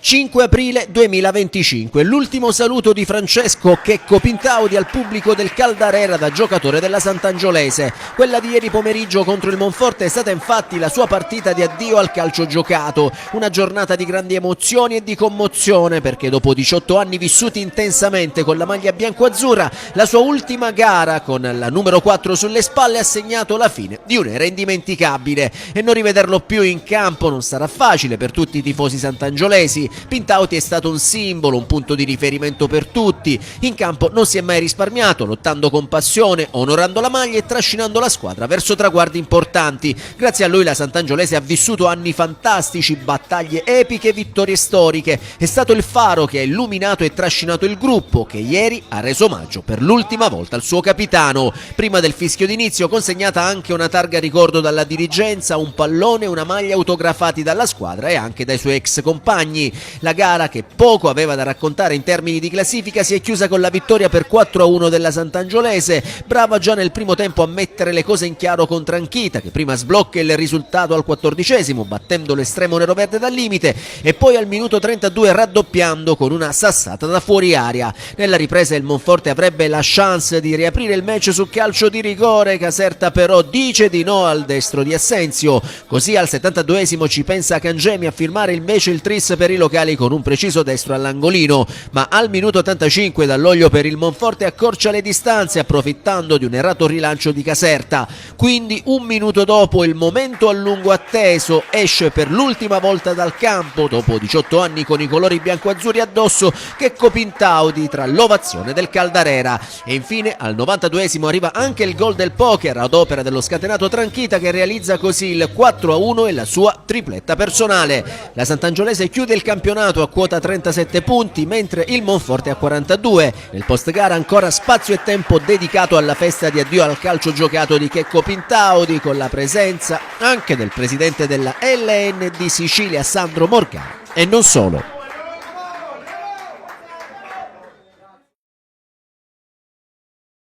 5 aprile 2025, l'ultimo saluto di Francesco Checco Pintaudi al pubblico del Caldarera da giocatore della Sant'Angiolese. Quella di ieri pomeriggio contro il Monforte è stata infatti la sua partita di addio al calcio giocato, una giornata di grandi emozioni e di commozione perché dopo 18 anni vissuti intensamente con la maglia bianco-azzurra, la sua ultima gara con la numero 4 sulle spalle ha segnato la fine di un'era indimenticabile e non rivederlo più in campo non sarà facile per tutti i tifosi sant'angiolesi. Pintaudi è stato un simbolo, un punto di riferimento per tutti. In campo non si è mai risparmiato, lottando con passione, onorando la maglia e trascinando la squadra verso traguardi importanti. Grazie a lui la Sant'Angiolese ha vissuto anni fantastici, battaglie epiche, vittorie storiche. È stato il faro che ha illuminato e trascinato il gruppo, che ieri ha reso omaggio per l'ultima volta al suo capitano. Prima del fischio d'inizio consegnata anche una targa ricordo dalla dirigenza, un pallone e una maglia autografati dalla squadra e anche dai suoi ex compagni. La gara, che poco aveva da raccontare in termini di classifica, si è chiusa con la vittoria per 4-1 della Sant'Angiolese, brava già nel primo tempo a mettere le cose in chiaro con Tranchita, che prima sblocca il risultato al 14esimo battendo l'estremo neroverde dal limite e poi al minuto 32 raddoppiando con una sassata da fuori area. Nella ripresa il Monforte avrebbe la chance di riaprire il match su calcio di rigore, Caserta però dice di no al destro di Assenzio. Così al 72esimo ci pensa Cangemi a firmare invece il tris per i locali con un preciso destro all'angolino, ma al minuto 85 dall'olio per il Monforte accorcia le distanze approfittando di un errato rilancio di Caserta. Quindi un minuto dopo il momento a lungo atteso esce per l'ultima volta dal campo dopo 18 anni con i colori bianco-azzurri addosso Checco Pintaudi tra l'ovazione del Caldarera. E infine al 92esimo arriva anche il gol del poker ad opera dello scatenato Tranchita, che realizza così il 4-1 e la sua tripletta personale. La Sant'Angiolese chiude il campionato a quota 37 punti mentre il Monforte a 42. Nel post gara ancora spazio e tempo dedicato alla festa di addio al calcio giocato di Checco Pintaudi, con la presenza anche del presidente della LN di Sicilia Sandro Morgano e non solo.